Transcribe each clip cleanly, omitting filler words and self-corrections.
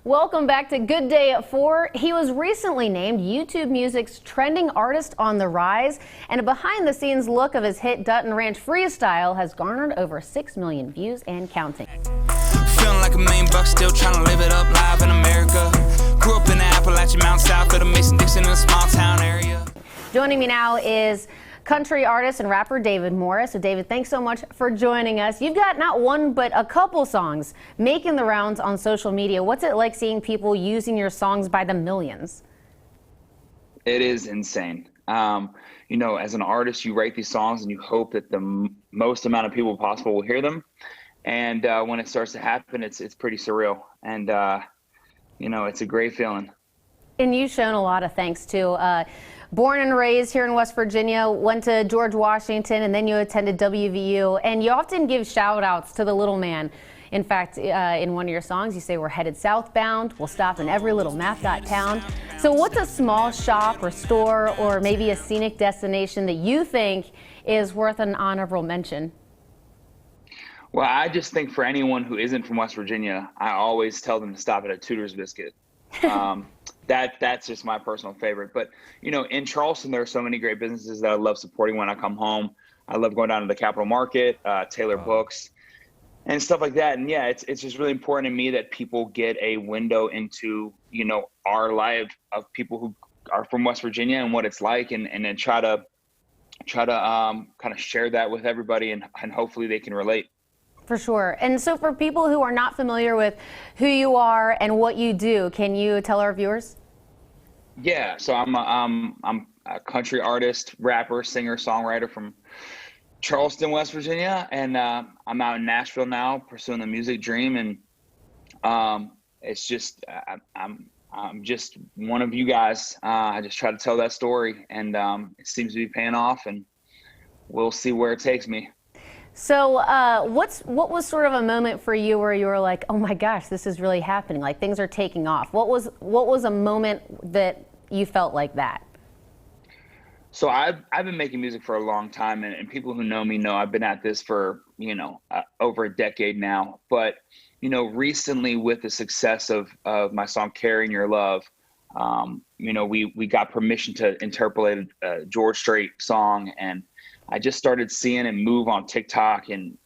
Welcome back to Good Day at 4. He was recently named YouTube Music's trending artist on the rise, and a behind-the-scenes look of his hit Dutton Ranch Freestyle has garnered over 6 million views and counting. Feeling like $1,000,000, still trying to live it up live in America. Grew up in the Appalachian Mountain South of the Mason-Dixon in a small town area. Joining me now is country artist and rapper David Morris. So David, thanks so much for joining us. You've got not one but a couple songs making the rounds on social media. What's it like seeing people using your songs by the millions? It is insane. You know, as an artist, you write these songs and you hope that the most amount of people possible will hear them. And when it starts to happen, it's pretty surreal. And, you know, it's a great feeling. And you've shown a lot of thanks too. Born and raised here in West Virginia, went to George Washington, and then you attended WVU. And you often give shout outs to the little man. In fact, in one of your songs, you say we're headed southbound. We'll stop in every little map-dot town. So what's a small shop or store or maybe a scenic destination that you think is worth an honorable mention? Well, I just think for anyone who isn't from West Virginia, I always tell them to stop at a Tudor's Biscuit. That's just my personal favorite. But, you know, in Charleston, there are so many great businesses that I love supporting when I come home. I love going down to the Capitol Market, Taylor Books, and stuff like that. And yeah, it's just really important to me that people get a window into, you know, our life of people who are from West Virginia and what it's like, and then try to kind of share that with everybody, and hopefully they can relate. For sure. And so for people who are not familiar with who you are and what you do, can you tell our viewers? Yeah, so I'm a country artist, rapper, singer, songwriter from Charleston, West Virginia, and I'm out in Nashville now pursuing the music dream. And it's just I'm just one of you guys. I just try to tell that story, and it seems to be paying off, and we'll see where it takes me. So what was sort of a moment for you where you were like, oh my gosh, this is really happening, like things are taking off? What was a moment that you felt like that? So I've been making music for a long time, and people who know me know I've been at this for, you know, over a decade now. But, you know, recently with the success of my song Carrying Your Love, you know, we got permission to interpolate a George Strait song, and I just started seeing it move on TikTok, and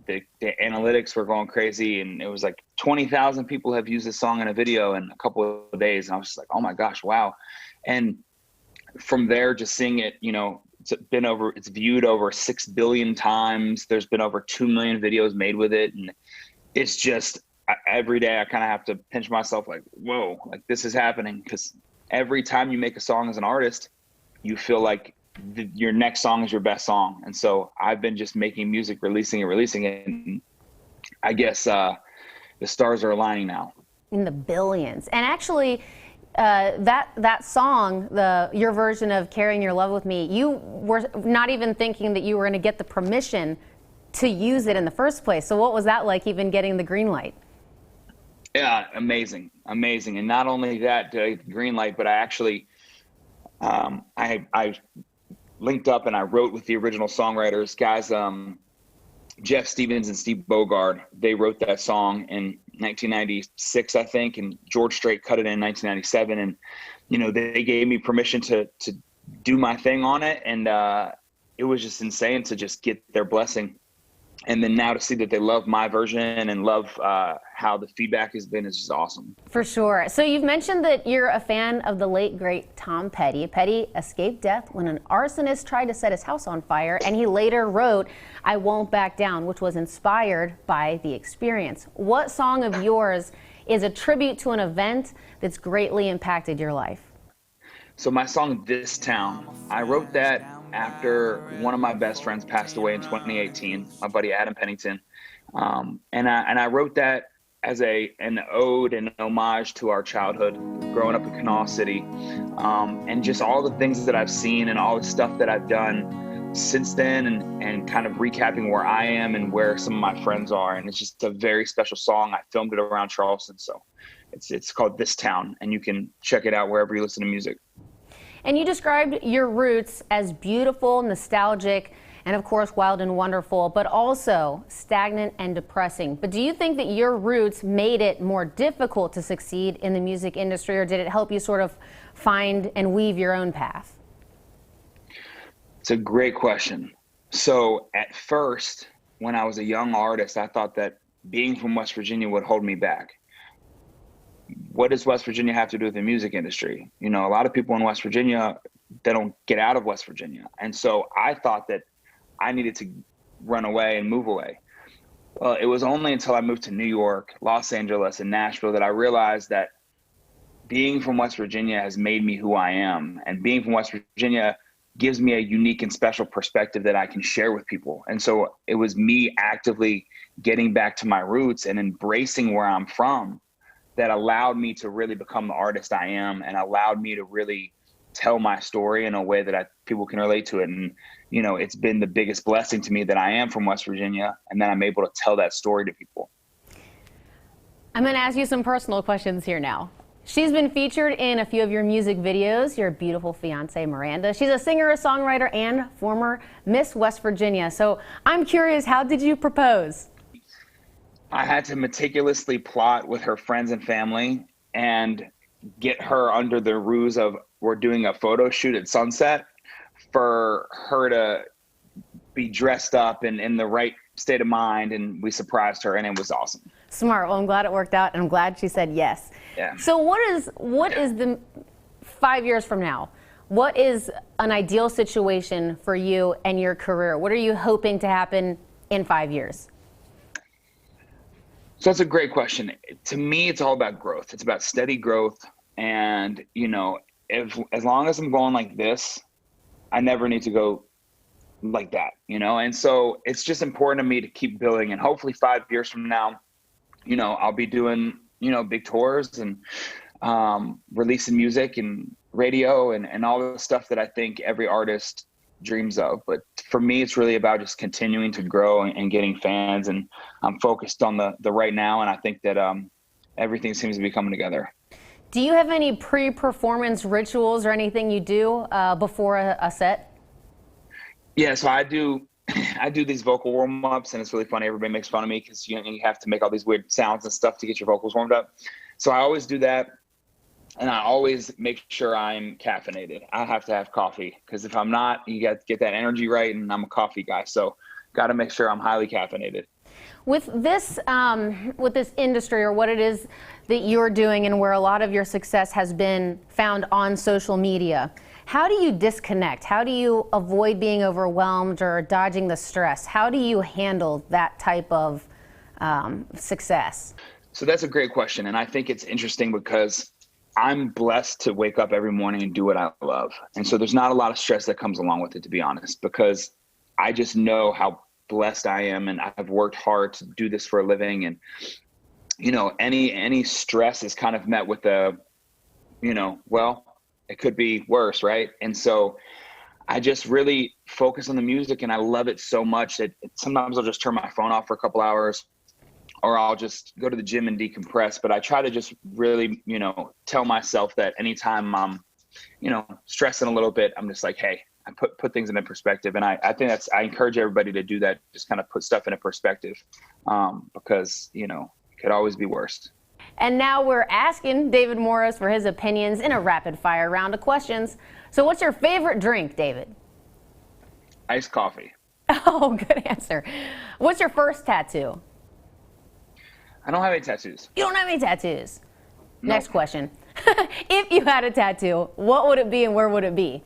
the analytics were going crazy, and it was like 20,000 people have used this song in a video in a couple of days, and I was just like, oh my gosh, wow. And from there, just seeing it, you know, it's viewed over 6 billion times. There's been over 2 million videos made with it, and it's just every day I kind of have to pinch myself like, whoa, like this is happening, because every time you make a song as an artist, you feel like your next song is your best song. And so I've been just making music, releasing it, and I guess the stars are aligning now. In the billions. And actually that song, your version of Carrying Your Love with Me, you were not even thinking that you were going to get the permission to use it in the first place. So what was that like, even getting the green light? Yeah, amazing. And not only that, the green light, but I actually I linked up and I wrote with the original songwriters, guys, Jeff Stevens and Steve Bogard. They wrote that song in 1996, I think, and George Strait cut it in 1997. And, you know, they gave me permission to do my thing on it. And it was just insane to just get their blessing. And then now to see that they love my version and love how the feedback has been is just awesome. For sure. So you've mentioned that you're a fan of the late, great Tom Petty. Petty escaped death when an arsonist tried to set his house on fire, and he later wrote I Won't Back Down, which was inspired by the experience. What song of yours is a tribute to an event that's greatly impacted your life? So my song, This Town, I wrote that after one of my best friends passed away in 2018, my buddy Adam Pennington. And I wrote that as an ode and an homage to our childhood, growing up in Kanawha City, and just all the things that I've seen and all the stuff that I've done since then, and kind of recapping where I am and where some of my friends are. And it's just a very special song. I filmed it around Charleston, so it's called This Town, and you can check it out wherever you listen to music. And you described your roots as beautiful, nostalgic, and of course Wild and Wonderful, but also stagnant and depressing. But do you think that your roots made it more difficult to succeed in the music industry, or did it help you sort of find and weave your own path? It's a great question. So at first, when I was a young artist, I thought that being from West Virginia would hold me back. What does West Virginia have to do with the music industry? You know, a lot of people in West Virginia, they don't get out of West Virginia. And so I thought that I needed to run away and move away. Well, it was only until I moved to New York, Los Angeles, and Nashville that I realized that being from West Virginia has made me who I am. And being from West Virginia gives me a unique and special perspective that I can share with people. And so it was me actively getting back to my roots and embracing where I'm from that allowed me to really become the artist I am, and allowed me to really tell my story in a way that people can relate to it. And, you know, it's been the biggest blessing to me that I am from West Virginia, and that I'm able to tell that story to people. I'm going to ask you some personal questions here now. She's been featured in a few of your music videos, your beautiful fiance, Miranda. She's a singer, a songwriter, and former Miss West Virginia. So I'm curious, how did you propose? I had to meticulously plot with her friends and family and get her under the ruse of, we're doing a photo shoot at sunset, for her to be dressed up and in the right state of mind, and we surprised her, and it was awesome. Smart. Well, I'm glad it worked out, and I'm glad she said yes. Yeah. So what is the 5 years from now? What is an ideal situation for you and your career? What are you hoping to happen in 5 years? So that's a great question. To me, it's all about growth. It's about steady growth. And, you know, as long as I'm going like this, I never need to go like that, you know? And so it's just important to me to keep building. And hopefully 5 years from now, you know, I'll be doing, you know, big tours and releasing music and radio and all the stuff that I think every artist dreams of. But for me, it's really about just continuing to grow and getting fans. And I'm focused on the right now. And I think that everything seems to be coming together. Do you have any pre-performance rituals or anything you do before a set? Yeah, so I do these vocal warm-ups, and it's really funny. Everybody makes fun of me because you have to make all these weird sounds and stuff to get your vocals warmed up. So I always do that, and I always make sure I'm caffeinated. I have to have coffee, because if I'm not, you got to get that energy right, and I'm a coffee guy, so got to make sure I'm highly caffeinated. With this industry, or what it is that you're doing, and where a lot of your success has been found on social media, how do you disconnect? How do you avoid being overwhelmed or dodging the stress? How do you handle that type of success? So that's a great question. And I think it's interesting because I'm blessed to wake up every morning and do what I love. And so there's not a lot of stress that comes along with it, to be honest, because I just know how blessed I am, and I've worked hard to do this for a living. And, you know, any stress is kind of met with well, it could be worse, right? And so I just really focus on the music, and I love it so much that sometimes I'll just turn my phone off for a couple hours, or I'll just go to the gym and decompress. But I try to just really, you know, tell myself that anytime I'm, you know, stressing a little bit, I'm just like, hey, I put things in perspective. And I think I encourage everybody to do that, just kind of put stuff in a perspective, because, you know, it could always be worse. And now we're asking David Morris for his opinions in a rapid fire round of questions. So what's your favorite drink, David? Iced coffee. Oh, good answer. What's your first tattoo? I don't have any tattoos. You don't have any tattoos? No. Next question. If you had a tattoo, what would it be and where would it be?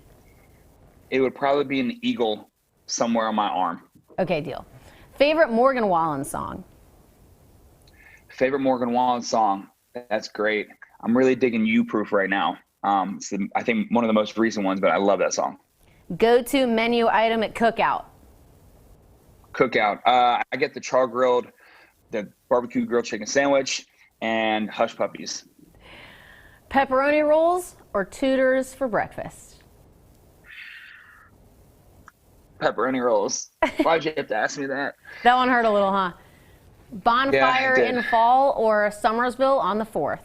It would probably be an eagle somewhere on my arm. Okay, deal. Favorite Morgan Wallen song? Favorite Morgan Wallen song? That's great. I'm really digging You Proof right now. It's I think one of the most recent ones, but I love that song. Go-to menu item at Cookout? Cookout. I get the char grilled, the barbecue grilled chicken sandwich, and hush puppies. Pepperoni rolls or Tudors for breakfast? Pepperoni rolls. Why'd you have to ask me that? That one hurt a little, huh? Bonfire Yeah, in fall or Summersville on the 4th?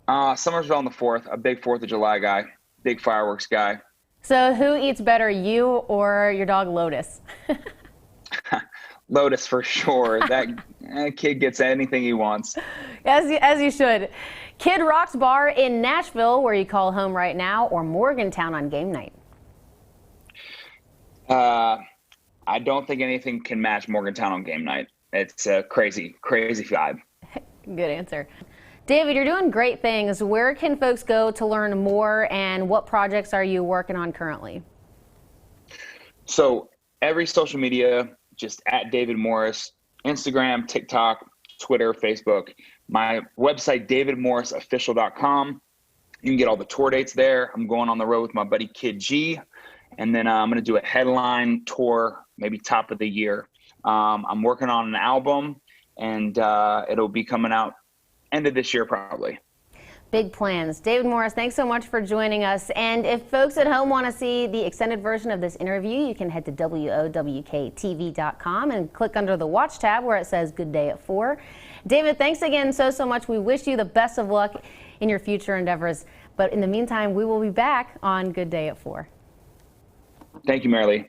Summersville on the 4th. A big 4th of July guy. Big fireworks guy. So who eats better, you or your dog Lotus? Lotus for sure. That kid gets anything he wants. As you should. Kid Rock's Bar in Nashville, where you call home right now, or Morgantown on game night? I don't think anything can match Morgantown on game night. It's a crazy, crazy vibe. Good answer. David, you're doing great things. Where can folks go to learn more, and what projects are you working on currently? So every social media, just at David Morris, Instagram, TikTok, Twitter, Facebook. My website, davidmorrisofficial.com. You can get all the tour dates there. I'm going on the road with my buddy Kid G, and then I'm going to do a headline tour, maybe top of the year. I'm working on an album, and it'll be coming out end of this year probably. Big plans. David Morris, thanks so much for joining us. And if folks at home want to see the extended version of this interview, you can head to WOWKTV.com and click under the Watch tab where it says Good Day at 4. David, thanks again so much. We wish you the best of luck in your future endeavors. But in the meantime, we will be back on Good Day at 4. Thank you, Marilee.